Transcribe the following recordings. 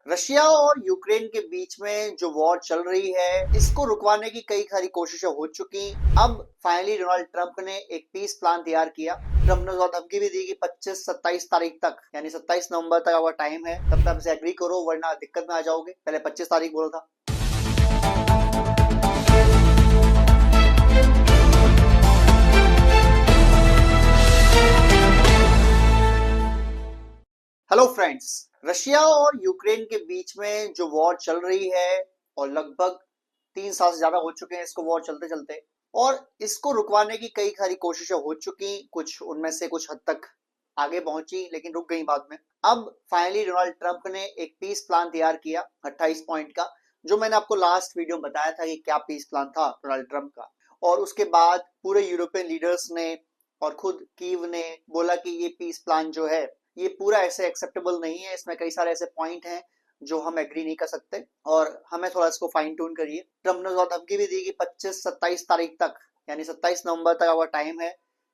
Russia और Ukraine के बीच में जो वॉर चल रही है, इसको रुकवाने की कई सारी कोशिशें हो चुकी। अब फाइनली डोनाल्ड ट्रंप ने एक पीस प्लान तैयार किया। ट्रंप ने धमकी भी दी कि 25-27 तारीख तक, यानी 27 नवंबर तक अगर टाइम है तब तक से एग्री करो, वरना दिक्कत में आ जाओगे। पहले 25 तारीख बोला था। हेलो फ्रेंड्स, रशिया और यूक्रेन के बीच में जो वॉर चल रही है, और लगभग 3 साल से ज्यादा हो चुके हैं इसको वॉर चलते चलते, और इसको रुकवाने की कई सारी कोशिशें हो चुकी। कुछ उनमें से कुछ हद तक आगे पहुंची, लेकिन रुक गई बाद में। अब फाइनली डोनाल्ड ट्रंप ने एक पीस प्लान तैयार किया 28 पॉइंट का, जो मैंने आपको लास्ट वीडियो में बताया था कि क्या पीस प्लान था डोनाल्ड ट्रंप का। और उसके बाद पूरे यूरोपियन लीडर्स ने और खुद कीव ने बोला कि ये पीस प्लान जो है ये पूरा ऐसे एक्सेप्टेबल नहीं है, इसमें कई सारे ऐसे पॉइंट हैं जो हम एग्री नहीं कर सकते और हमें थोड़ा इसको फाइन ट्यून करिए। ट्रंप ने धमकी भी दी कि 25-27 तारीख तक, यानी 27 नवंबर तक अगर टाइम है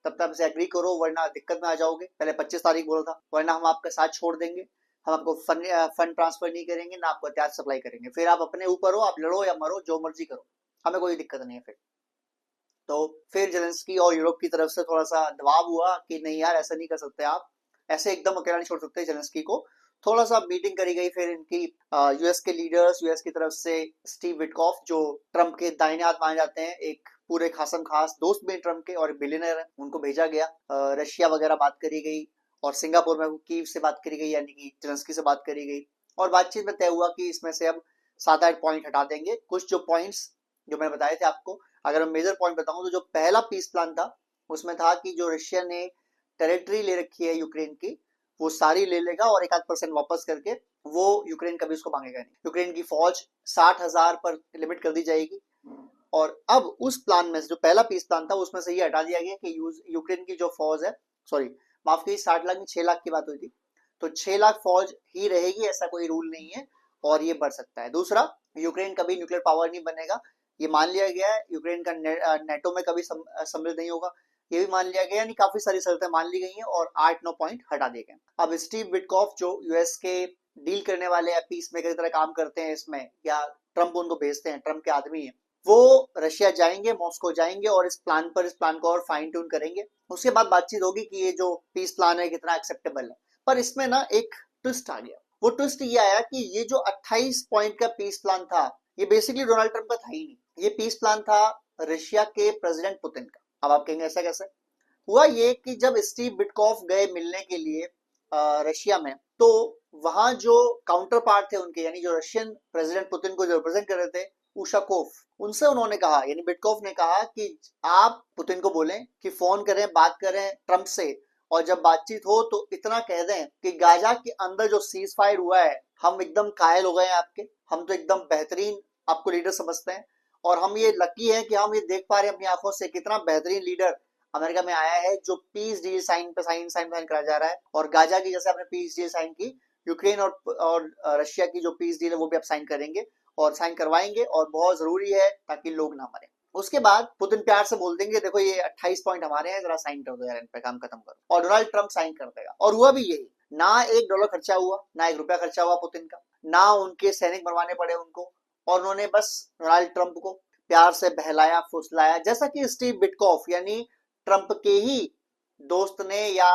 तब तक से एग्री करो, वरना दिक्कत में आ जाओगे। पहले 25 तारीख बोला था, वरना हम आपका साथ छोड़ देंगे, हम आपको फंड ट्रांसफर नहीं करेंगे, ना आपको हथियार सप्लाई करेंगे। फिर आप अपने ऊपर हो, आप लड़ो या मरो, जो मर्जी करो, हमें कोई दिक्कत नहीं है। तो फिर जेलेंस्की और यूरोप की तरफ से थोड़ा सा दबाव हुआ कि नहीं यार, ऐसा नहीं कर सकते आप, ऐसे एकदम अकेला नहीं छोड़ सकते जेलेंस्की को। थोड़ा सा मीटिंग करी गई। फिर इनकी यूएस के लीडर्स, यूएस की तरफ से स्टीव विटकॉफ, जो ट्रंप के दाहिने हाथ माने जाते हैं, एक पूरे खासम खास दोस्त भी ट्रंप के और बिलियनर है, उनको भेजा गया। रशिया वगैरह बात करी गई, और सिंगापुर में कीव से बात करी गई, यानी कि जेलेंस्की से बात करी गई। और बातचीत में तय हुआ कि इसमें से अब 7-8 पॉइंट हटा देंगे। कुछ जो पॉइंट्स जो मैंने बताए थे आपको, अगर मैं मेजर पॉइंट बताऊं तो जो पहला पीस प्लान था उसमें था कि जो रशिया ने टेरिटरी ले रखी है यूक्रेन की, वो सारी ले लेगा और 1-8% वापस करके वो यूक्रेन कभी उसको मांगेगा नहीं। यूक्रेन की फौज 60,000 पर लिमिट कर दी जाएगी। और अब उस प्लान में से जो पहला पीस प्लान था उसमें से ये हटा दिया गया कि यूक्रेन की जो फौज है, सॉरी माफ कीजिए, 60 लाख नहीं 6 लाख की बात हुई थी, तो 6 लाख फौज ही रहेगी, ऐसा कोई रूल नहीं है और ये बढ़ सकता है। दूसरा, यूक्रेन कभी न्यूक्लियर पावर नहीं बनेगा, ये मान लिया गया है। यूक्रेन का नेटो में कभी सम्मिलित नहीं होगा, ये भी मान लिया गया, यानी काफी सारी शर्तें मान ली गई हैं और 8-9 पॉइंट हटा दिए गए। अब स्टीव विटकॉफ, जो यूएस के डील करने वाले या पीस मेकर की तरह काम करते हैं इसमें, या ट्रंप उनको भेजते हैं, ट्रंप के आदमी है, वो रशिया जाएंगे, मॉस्को जाएंगे और इस प्लान को और फाइन ट्यून करेंगे। उसके बाद बातचीत होगी कि ये जो पीस प्लान है कितना एक्सेप्टेबल है। पर इसमें ना एक ट्विस्ट आ गया। वो ट्विस्ट ये आया कि ये जो 28 पॉइंट का पीस प्लान था, ये बेसिकली डोनाल्ड ट्रंप का था ही नहीं। ये पीस प्लान था रशिया के प्रेसिडेंट पुतिन का। अब आप कहेंगे ऐसा कैसे? हुआ ये कि जब स्टीव बिटकॉफ गए मिलने के लिए रशिया में, तो वहां जो काउंटर पार्ट थे उनके, यानी जो रशियन प्रेसिडेंट पुतिन को जो रिप्रेजेंट कर रहे थे, उशाकोव, उनसे उन्होंने कहा, यानी बिटकॉफ ने कहा कि आप पुतिन को बोलें कि फोन करें, बात करें ट्रंप से, और जब बातचीत हो तो इतना कह दें कि गाजा के अंदर जो सीज फायर हुआ है, हम एकदम कायल हो गए हैं आपके, हम तो एकदम बेहतरीन आपको लीडर समझते हैं, और हम ये लकी है कि हम ये देख पा रहे हैं अपनी आंखों से कितना बेहतरीन लीडर अमेरिका में आया है, जो पीस डील साइन करा जा रहा है। और गाजा की जैसे आपने पीस डील साइन की, यूक्रेन और रशिया की जो पीस डील है वो भी आप साइन करेंगे और साइन करवाएंगे, और बहुत जरूरी है ताकि लोग ना मरे। उसके बाद पुतिन प्यार से बोल देंगे, देखो ये 28 पॉइंट हमारे हैं, जरा साइन कर दो यार, इन पे काम खत्म करो, और डोनाल्ड ट्रंप साइन कर देगा। और हुआ भी यही। ना $1 खर्चा हुआ, ना $1 खर्चा हुआ पुतिन का, ना उनके सैनिक मरवाने पड़े उनको, और उन्होंने बस डोनाल्ड ट्रंप को प्यार से बहलाया फुसलाया, जैसा कि स्टीव बिटकॉफ यानी ट्रंप के ही दोस्त ने, या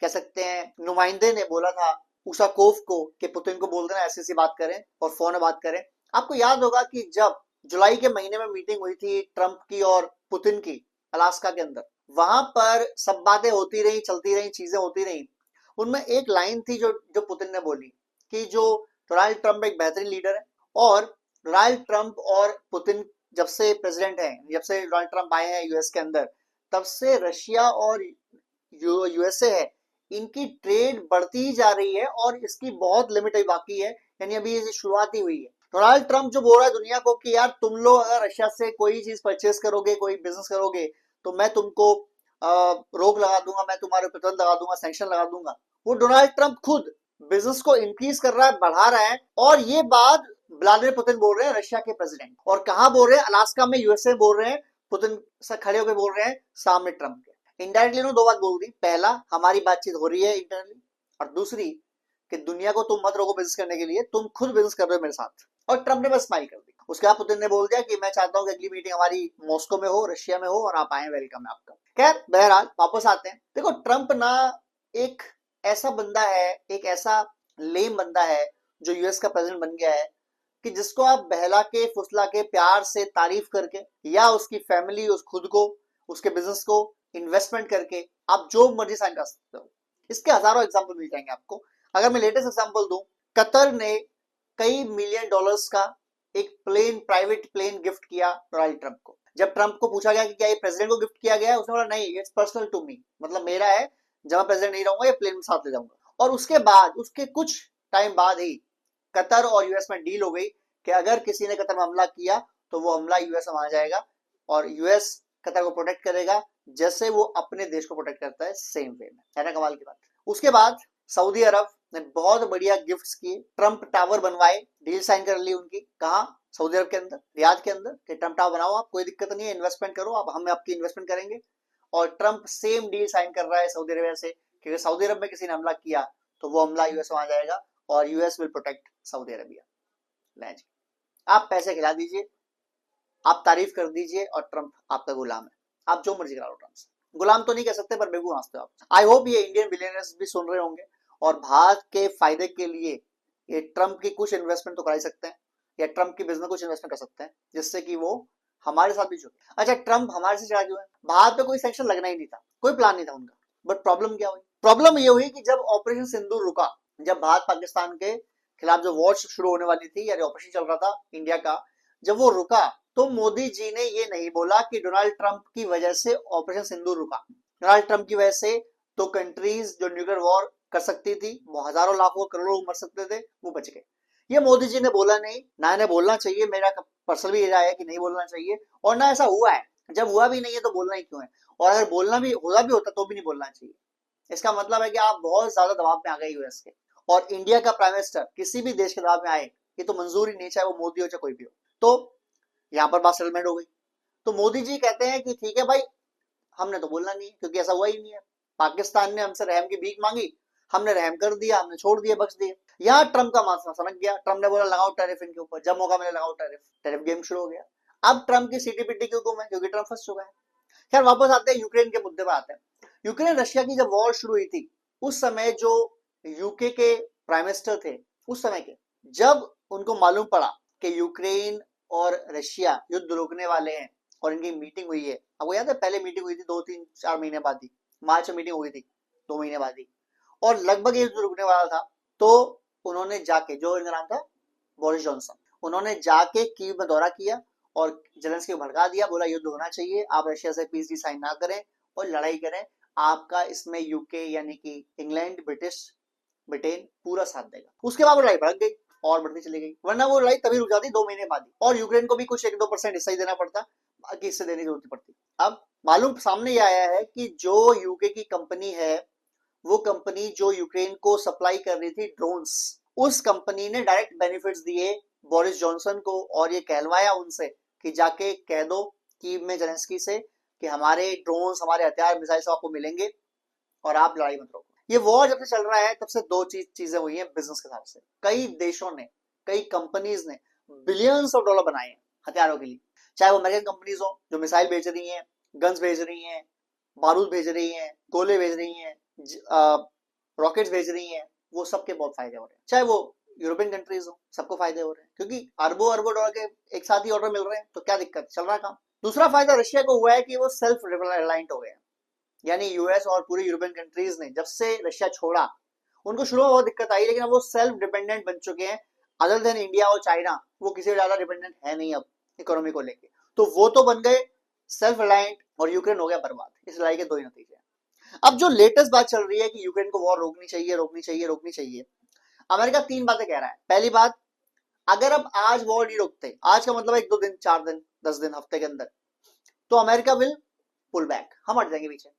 कह सकते हैं नुमाइंदे ने बोला था उशाकोव को कि पुतिन को बोल देना ऐसी बात करें और फोन में बात करें। आपको याद होगा कि जब जुलाई के महीने में मीटिंग हुई थी ट्रंप की और पुतिन की अलास्का के अंदर, वहां पर सब बातें होती रही, चलती रही, चीजें होती रही। उनमें एक लाइन थी जो पुतिन ने बोली कि जो डोनाल्ड ट्रंप एक बेहतरीन लीडर है, और डोनाल्ड ट्रंप और पुतिन जब से प्रेसिडेंट हैं, जब से डोनाल्ड ट्रंप आए हैं यूएस के अंदर, तब से रशिया और यूएसए है, इनकी ट्रेड बढ़ती ही जा रही है और इसकी बहुत लिमिट बाकी है, यानी अभी ये शुरुआत ही हुई है। डोनाल्ड ट्रंप जो बोल रहा है दुनिया को कि यार तुम लोग अगर रशिया से कोई चीज परचेस करोगे, कोई बिजनेस करोगे, तो मैं तुमको रोक लगा दूंगा, मैं तुम्हारे प्रतिबंध लगा दूंगा, सैंक्शन लगा दूंगा। वो डोनाल्ड ट्रंप खुद बिजनेस को इंक्रीज कर रहा है, बढ़ा रहा है, और ये बात व्लादिमीर पुतिन बोल रहे हैं, रशिया के प्रेसिडेंट। और कहाँ बोल रहे हैं? अलास्का में यूएसए बोल रहे हैं, पुतिन से खड़े होकर बोल रहे हैं सामने ट्रंप के। इनडायरेक्टली उन्होंने 2 बात बोल दी। पहला, हमारी बातचीत हो रही है इंटरनली, और दूसरी कि दुनिया को तुम मत रोको बिजनेस करने के लिए, तुम खुद बिजनेस कर रहे हो मेरे साथ। और ट्रम्प ने बस स्माइल कर दी। उसके बाद पुतिन ने बोल दिया कि मैं चाहता हूं कि अगली मीटिंग हमारी मॉस्को में हो, रशिया में हो, और आप आए, वेलकम है आपका। खैर बहरहाल वापस आते हैं। देखो ट्रम्प ना एक ऐसा बंदा है, एक ऐसा लेम बंदा है जो यूएस का प्रेसिडेंट बन गया है, कि जिसको आप बहला के फुसला के प्यार से तारीफ करके, या उसकी फैमिली, उस खुद को, उसके बिजनेस को इन्वेस्टमेंट करके आप जो मर्जी साइन कर सकते हो। इसके हजारों एग्जाम्पल मिल जाएंगे आपको। अगर मैं लेटेस्ट एग्जाम्पल दूं, कतर ने कई मिलियन डॉलर्स का एक प्लेन, प्राइवेट प्लेन गिफ्ट किया डोनाल्ड ट्रंप को। जब ट्रंप को पूछा गया कि क्या ये प्रेसिडेंट को गिफ्ट किया गया है, उसने बोला नहीं, इट्स पर्सनल टू मी, मतलब मेरा है, जब मैं प्रेसिडेंट नहीं रहूंगा ये प्लेन में साथ ले जाऊंगा। और उसके बाद, उसके कुछ टाइम बाद ही कतर और यूएस में डील हो गई कि अगर किसी ने कतर में हमला किया तो वो हमला यूएस में आ जाएगा, और यूएस कतर को प्रोटेक्ट करेगा जैसे वो अपने देश को प्रोटेक्ट करता है, सेम वे में। है ना कमाल की बात। उसके बाद सऊदी अरब ने बहुत बढ़िया गिफ्ट्स किए, ट्रंप टावर बनवाए, डील साइन कर ली उनकी। कहा? सऊदी अरब के अंदर, रियाद के अंदर, कि ट्रंप टावर बनाओ, आप कोई दिक्कत नहीं है, इन्वेस्टमेंट करो, आप हम आपकी इन्वेस्टमेंट करेंगे। और ट्रंप सेम डील साइन कर रहा है सऊदी अरबिया से, कि सऊदी अरब में किसी ने हमला किया तो वो हमला यूएस में आ जाएगा और US will protect Saudi Arabia. ले जी, आप पैसे खिला दीजिए, आप तारीफ कर दीजिए, और ट्रंप आपका गुलाम है। आप जो मर्जी करा लो ट्रंप से। गुलाम तो नहीं कह सकते, पर बेगू नाचते हो आप। आई होप ये इंडियन बिलियनर्स भी सुन रहे होंगे, और भारत के फायदे के लिए ये ट्रंप की कुछ इन्वेस्टमेंट तो करा ही सकते हैं, या ट्रंप की बिजनेस कुछ इन्वेस्टमेंट कर सकते हैं, जिससे कि वो हमारे साथ भी जुड़े। अच्छा, ट्रंप हमारे से चढ़ा क्यों है? भारत पे कोई सेक्शन लगना ही नहीं था, कोई प्लान नहीं था उनका। बट प्रॉब्लम क्या हुई? प्रॉब्लम ये हुई कि जब ऑपरेशन सिंदूर रुका, जब भारत पाकिस्तान के खिलाफ जो वॉर शुरू होने वाली थी, या ऑपरेशन चल रहा था इंडिया का, जब वो रुका तो मोदी जी ने ये नहीं बोला कि डोनाल्ड ट्रंप की वजह से ऑपरेशन सिंदूर रुका। डोनाल्ड ट्रंप की वजह से तो कंट्रीज जो न्यूक्लियर वॉर कर सकती थी, वो हजारों लाखों करोड़ों मर सकते थे, वो बच गए। ये मोदी जी ने बोला नहीं, ना इन्हें बोलना चाहिए, मेरा पर्सनल भी राय है कि नहीं बोलना चाहिए, और ना ऐसा हुआ है। जब हुआ भी नहीं है तो बोलना ही क्यों है? और अगर बोलना भी होता तो भी नहीं बोलना चाहिए। इसका मतलब है कि आप बहुत ज्यादा दबाव में आ गए यूएस के, और इंडिया का प्राइम मिनिस्टर किसी भी देश के दबाव में आए, ये तो मंजूर ही नहीं, चाहे वो मोदी हो चाहे कोई भी हो। तो यहाँ पर बात सेटलमेंट हो गई। तो मोदी जी कहते हैं कि ठीक है भाई, हमने तो बोलना नहीं है, क्योंकि ऐसा हुआ ही नहीं है। पाकिस्तान ने हमसे रहम की भीख मांगी, हमने रहम कर दिया, हमने छोड़ दिया, बख्श दिया। यहाँ ट्रंप का मामला सनक गया। ट्रंप ने बोला लगाओ टैरिफ इनके ऊपर, जब मौका मिले लगाओ टैरिफ। टैरिफ गेम शुरू हो गया। अब ट्रंप की सीटी पिटी क्यों गुम है? क्योंकि ट्रंप फंस चुका है। खैर वापस आते हैं, यूक्रेन के मुद्दे पर आते हैं। यूक्रेन रशिया की जब वॉर शुरू हुई थी, उस समय जो यूके के प्राइम मिनिस्टर थे उस समय के, जब उनको मालूम पड़ा कि यूक्रेन और रशिया युद्ध रोकने वाले हैं और इनकी मीटिंग हुई है, आपको याद है पहले मीटिंग हुई थी 2-3-4 महीने बाद ही, मार्च में मीटिंग हुई थी 2 महीने बाद ही, और लगभग ये युद्ध रुकने वाला था, तो उन्होंने जाके, जो इनका नाम था बोरिस जॉनसन, उन्होंने जाके कीव में दौरा किया और जेलेंस्की को भड़का दिया, बोला युद्ध होना चाहिए, आप रशिया से पीस डी साइन ना करें और लड़ाई करें, आपका इसमें यूके यानी कि इंग्लैंड, ब्रिटेन पूरा साथ देगा। उसके बाद वो लड़ाई भड़क गई और बढ़ती चली गई, वरना वो लड़ाई तभी रुक जाती 2 महीने बाद ही, और यूक्रेन को भी कुछ 1-2% हिस्सा ही देना पड़ता, बाकी हिस्से देने की जरूरत पड़ती। अब मालूम सामने ये आया है कि जो यूके की कंपनी है, वो कंपनी जो यूक्रेन को सप्लाई कर रही थी ड्रोन्स, उस कंपनी ने डायरेक्ट बेनिफिट्स दिए बोरिस जॉनसन को, और ये कहलवाया उनसे कि जाके कह दो कीव में जेलेंस्की से कि हमारे ड्रोन्स, हमारे हथियार, मिसाइल सब आपको मिलेंगे और आप लड़ाई मत रोको। ये वॉर जब से चल रहा है तब से दो चीजें हुई हैं बिजनेस के हिसाब से। कई देशों ने, कई कंपनीज ने बिलियंस ऑफ डॉलर बनाए हैं हथियारों के लिए, चाहे वो अमेरिकन कंपनीज हो जो मिसाइल भेज रही हैं, गन्स भेज रही हैं, बारूद भेज रही हैं, गोले भेज रही हैं, रॉकेट्स भेज रही हैं, वो सबके बहुत फायदे हो रहे हैं। चाहे वो यूरोपियन कंट्रीज हो, सबको फायदे हो रहे हैं, क्योंकि अरबों अरबों डॉलर के एक साथ ही ऑर्डर मिल रहे हैं, तो क्या दिक्कत, चल रहा काम। दूसरा फायदा रशिया को हुआ है कि वो सेल्फ रिलायंट हो गए हैं, यानी यूएस और पूरी यूरोपियन कंट्रीज ने जब से रशिया छोड़ा, उनको शुरू में बहुत दिक्कत आई, लेकिन अब वो सेल्फ डिपेंडेंट बन चुके हैं। अदर देन इंडिया और चाइना, वो किसी ज्यादा डिपेंडेंट है नहीं अब इकोनॉमी को लेके, तो वो तो बन गए सेल्फ रिलायंट, और यूक्रेन हो गया बर्बाद। इस लड़ाई के दो ही नतीजे हैं। अब जो लेटेस्ट बात चल रही है कि यूक्रेन को वॉर रोकनी चाहिए, रोकनी चाहिए, रोकनी चाहिए, अमेरिका 3 बातें कह रहा है। पहली बात, अगर अब आज वॉर नहीं रोकते, आज का मतलब 1-2 दिन, 4 दिन, 10 दिन, हफ्ते के अंदर, तो अमेरिका विल पुल बैक, हम हट जाएंगे पीछे।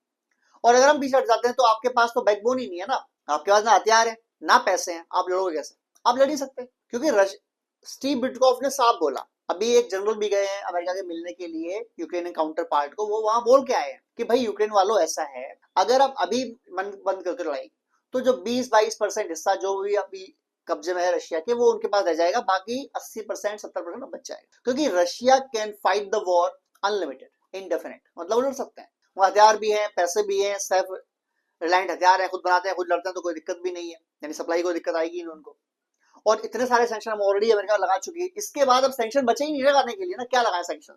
और अगर हम पीछे हट जाते हैं तो आपके पास तो बैकबोन ही नहीं है ना, आपके पास ना हथियार है ना पैसे हैं, आप लड़ोगे कैसे? आप लड़ ही सकते, क्योंकि स्टीव बिटकॉफ ने साफ बोला, अभी एक जनरल भी गए हैं अमेरिका के मिलने के लिए यूक्रेन काउंटर पार्ट को, वो वहां बोल के आए हैं कि भाई यूक्रेन वालों ऐसा है, अगर आप अभी मन बंद करते लड़ाई तो जो 20-22% हिस्सा जो भी अभी कब्जे में है रशिया के, वो उनके पास रह जाएगा, बाकी 80% 70% बच जाएगा, क्योंकि Russia can fight the war unlimited indefinite, मतलब वो लड़ सकते हैं, वो हथियार भी है, पैसे भी है, सेल्फ रिलायंट हथियार है, खुद बनाते हैं, खुद लड़ते हैं, तो कोई दिक्कत भी नहीं है, यानी सप्लाई को दिक्कत आएगी नहीं उनको। और इतने सारे सैंक्शन हम ऑलरेडी अमेरिका लगा चुकी है, इसके बाद अब सैंक्शन बचे ही नहीं लगाने के लिए ना, क्या लगाए सैंक्शन,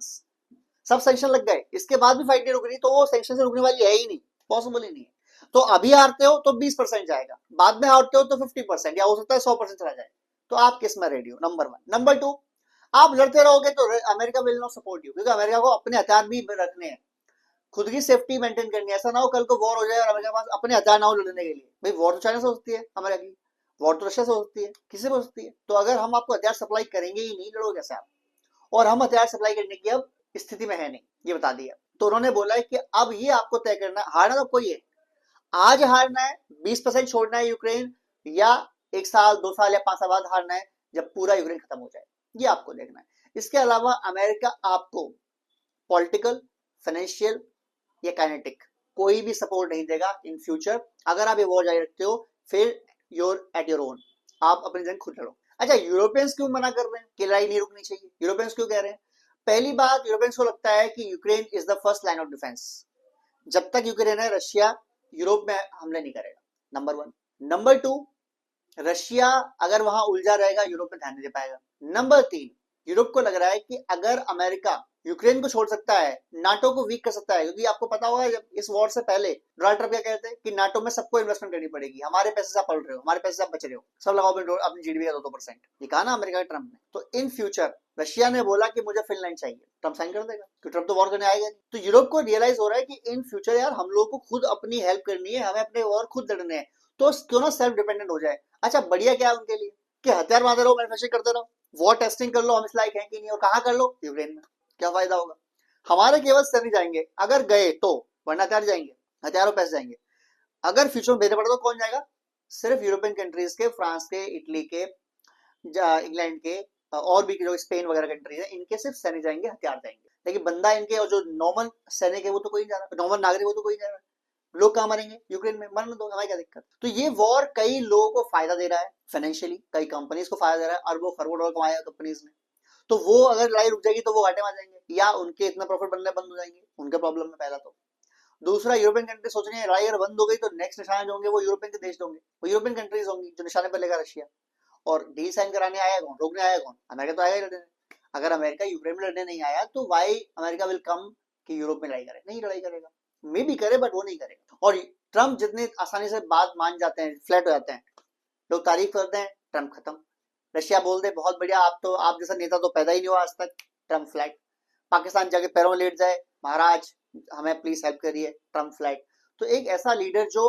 सब सैंक्शन लग गए, इसके बाद भी फाइट नहीं रुक रही, तो वो सैंक्शन से रुकने वाली है ही नहीं, पॉसिबल ही नहीं है। तो अभी हारते हो तो 20% जाएगा, बाद में हारते हो तो 50%, या हो सकता है 100% चला जाए, तो आप किस में रेडी हो, नंबर 1। नंबर 2, आप लड़ते रहोगे तो America will not support you, क्योंकि अमेरिका को अपने हथियार भी रखने हैं, खुद की सेफ्टी मेंटेन करनी है, ऐसा ना हो कल को वॉर हो जाए और अमेरिका के पास अपने हथियार ना हो लड़ने के लिए। भाई वॉर तो चाइना से हो सकती है अमेरिका की, वॉर तो रशिया से हो सकती है, किसी से हो सकती है, तो अगर हम आपको हथियार सप्लाई करेंगे ही नहीं, लड़ोगे कैसे आप, और हम हथियार सप्लाई करने की अब स्थिति में है नहीं, ये बता दिया। तो उन्होंने बोला है कि अब ये आपको तय करना है, हारना तो कोई है, आज हारना है, 20% छोड़ना है यूक्रेन, या 1 साल 2 साल या 5 साल बाद हारना है, जब पूरा यूक्रेन खत्म हो जाए, ये आपको देखना है। इसके अलावा अमेरिका आपको पॉलिटिकल, फाइनेंशियल या काइनेटिक कोई भी सपोर्ट नहीं देगा इन फ्यूचर, अगर आप ये वॉर जारी रखते हो, फिर यूर एट योर ओन, आप अपनी जंग खुद लड़ो। अच्छा, यूरोपियंस क्यों मना कर रहे हैं कि लड़ाई नहीं रुकनी चाहिए, यूरोपियंस क्यों कह रहे हैं? पहली बात, यूरोपियंस को लगता है कि Ukraine is the first line of defence, जब तक यूक्रेन है रशिया यूरोप में हमले नहीं करेगा, नंबर 1। नंबर 2, रशिया अगर वहां उलझा रहेगा, यूरोप में ध्यान नहीं दे पाएगा। नंबर 3, यूरोप को लग रहा है कि अगर अमेरिका यूक्रेन को छोड़ सकता है, नाटो को वीक कर सकता है, क्योंकि आपको पता होगा जब इस वॉर से पहले डोनाल्ड ट्रंप क्या कहते हैं कि नाटो में सबको इन्वेस्टमेंट करनी पड़ेगी, हमारे पैसे से आप पढ़ रहे हो, हमारे पैसे से आप बच रहे हो, सब लगाओ अपनी जीडीपी का 2-2%, ये कहा ना अमेरिका के ट्रंप ने। तो इन फ्यूचर रशिया ने बोला कि मुझे फिनलैंड चाहिए, ट्रंप साइन कर देगा, क्योंकि ट्रंप तो वॉर करने आएगा नहीं। तो यूरोप को रियलाइज हो रहा है कि इन फ्यूचर यार हम लोग को खुद अपनी हेल्प करनी है, हमें अपने वॉर खुद लड़ने हैं, तो क्यों ना सेल्फ डिपेंडेंट हो जाए। अच्छा, बढ़िया क्या है उनके लिए कि हथियार बांधे रहो, मैन्युफैक्चरिंग करते रहो, वॉर टेस्टिंग कर लो, हम इस लायक हैं कि नहीं, और कहाँ कर लो, यूक्रेन में। क्या फायदा होगा, हमारे केवल सैनिक जाएंगे अगर गए तो, वरना हथियार जाएंगे, हथियारों पैसे जाएंगे। अगर फ्यूचर में भेजना पड़े तो कौन जाएगा, सिर्फ यूरोपियन कंट्रीज के, फ्रांस के, इटली के, इंग्लैंड के, और भी जो स्पेन वगैरह कंट्रीज है, इनके सिर्फ सैनिक जाएंगे, हथियार जाएंगे, लेकिन बंदा इनके और जो नॉर्मल सैनिक है वो तो कोई नहीं जा रहा, नॉर्मल नागरिक वो तो कोई नहीं जा रहा, लोग कहाँ मरेंगे, यूक्रेन में, मरने दो, हमारी क्या दिक्कत। तो ये वॉर कई लोगों को फायदा दे रहा है फाइनेंशियली, कई कंपनीज को फायदा दे रहा है, अरबों खरबों डॉलर कमाया कंपनीज ने, तो वो अगर लड़ाई रुक जाएगी तो वो घाटे में आ जाएंगे, या उनके इतना प्रॉफिट बनने बंद हो जाएंगे, उनके प्रॉब्लम में पहला। तो दूसरा, यूरोपियन कंट्री सोच रही है लड़ाई अगर बंद हो गई तो नेक्स्ट निशाने जो होंगे वो यूरोपियन के देश होंगे, वो यूरोपियन कंट्रीज होंगी जो निशाने पर लेगा रशिया, और डील साइन कराने आया कौन, रोकने आया कौन, अमेरिका तो आएगा ही लड़ने। अगर अमेरिका यूक्रेन में लड़ने नहीं आया तो वाई अमेरिका विल कम कि यूरोप में लड़ाई करे, नहीं लड़ाई करेगा, मे भी करे बट वो नहीं करेगा। और ट्रम्प जितनी आसानी से बात मान जाते हैं, फ्लैट हो जाते हैं, लोग तारीफ करते हैं, ट्रम्प खत्म। रशिया बोलते बहुत बढ़िया, आप तो, आप जैसा नेता तो पैदा ही नहीं हुआ आज तक, ट्रम्प फ्लैट। पाकिस्तान जाके पैरों में लेट जाए, महाराज हमें प्लीज हेल्प करिए, ट्रम्प फ्लैट। तो एक ऐसा लीडर जो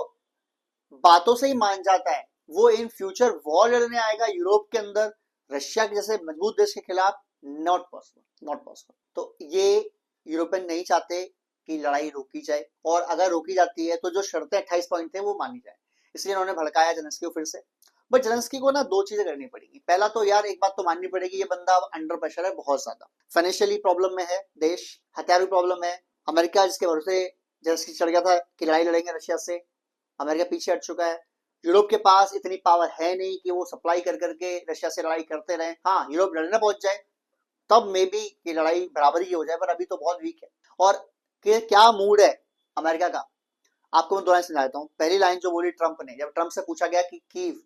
बातों से ही मान जाता है, वो इन फ्यूचर वॉर लड़ने आएगा यूरोप के अंदर रशिया के जैसे मजबूत देश के खिलाफ, नॉट पॉसिबल, नॉट पॉसिबल। तो ये यूरोपियन नहीं चाहते कि लड़ाई रोकी जाए, और अगर रोकी जाती है तो जो शर्तें 28 पॉइंट थे वो मानी जाए, इसलिए उन्होंने भड़काया जेलेंस्की को फिर से। बट जेलेंस्की को ना 2 चीजें करनी पड़ेगी, पहला तो यार एक बात तो माननी पड़ेगी, ये बंदा अंडर प्रेशर है बहुत ज्यादा, फाइनेंशियली प्रॉब्लम में है देश, हथियार भी प्रॉब्लम है, अमेरिका जिसके भरोसे जेलेंस्की चढ़ गया था कि लड़ाई लड़ेंगे रशिया से, अमेरिका पीछे हट चुका है, यूरोप के पास इतनी पावर है नहीं कि वो सप्लाई कर करके रशिया से लड़ाई करते रहे। हाँ, यूरोप लड़ने पहुंच जाए तब मे बी कि लड़ाई बराबरी की हो जाए, पर अभी तो बहुत वीक है। और क्या मूड है अमेरिका का, आपको मैं 2 लाइन समझाता हूँ। पहली लाइन जो बोली ट्रंप ने, जब ट्रंप से पूछा गया कि कीव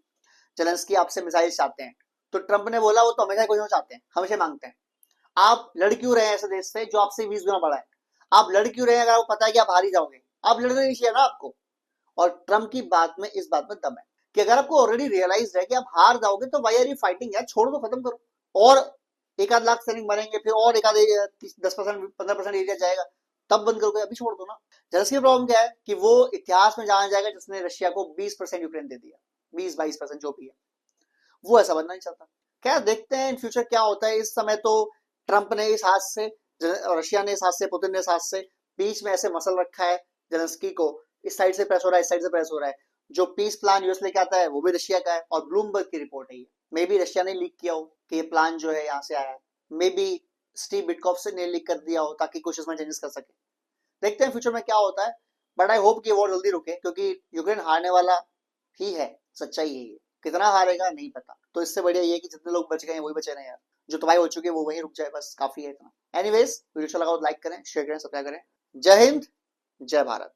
जेलेंस्की आपसे मिसाइल चाहते हैं, तो ट्रंप ने बोला वो तो हमेशा कुछ चाहते हैं, हमेशा मांगते हैं, आप लड़ क्यों रहे हैं ऐसे देश से जो आपसे 20 गुना बड़ा है, आप लड़ क्यों रहे हैं, अगर आपको पता है कि आप हार ही जाओगे, आप लड़ना नहीं चाहिए ना आपको। और ट्रम्प की बात में, इस बात में दम है कि अगर आपको ऑलरेडी रियलाइज है कि आप हार जाओगे तो वाई आर यू फाइटिंग, यार छोड़ दो, खत्म करो, और 1 आध लाख सैनिक मरेंगे, फिर और 10% 15% एरिया जाएगा, तब बंद करोगे, अभी छोड़ दो ना। जेलेंस्की प्रॉब्लम क्या है कि वो इतिहास में जाना जाएगा जिसने रशिया को 20% यूक्रेन दे दिया, 20-22% जो भी है, वो ऐसा बनना नहीं चाहता। क्या देखते हैं इन फ्यूचर क्या होता है। इस समय तो ट्रंप ने इस हाथ से, रशिया ने इस हाथ से, पुतिन ने इस हाथ से, बीच में ऐसे मसल रखा है जेलेंस्की को, इस साइड से प्रेस हो रहा है, इस साइड से प्रेस हो रहा है। जो पीस प्लान यूएस लेके आता है वो भी रशिया का है, और ब्लूमबर्ग की रिपोर्ट है ये, मे बी रशिया ने लीक किया हो कि ये प्लान जो है यहाँ से आया है, मे बी स्टीव बिटकॉफ ने लीक कर दिया हो ताकि कुछ इसमें चेंजेस कर सके। देखते हैं फ्यूचर में क्या होता है, बट आई होप कि वॉर जल्दी रुके, क्योंकि यूक्रेन हारने वाला ही है, सच्चाई यही है। कितना हारेगा नहीं पता, तो इससे बढ़िया ये है कि जितने लोग बच गए हैं वही बचे रहे यार, जो तबाही हो चुकी है वो वहीं रुक जाए, बस काफी है इतना। एनीवेज, वीडियो अच्छा लगा तो लाइक करें, शेयर करें, सब्सक्राइब करें। जय हिंद, जय भारत।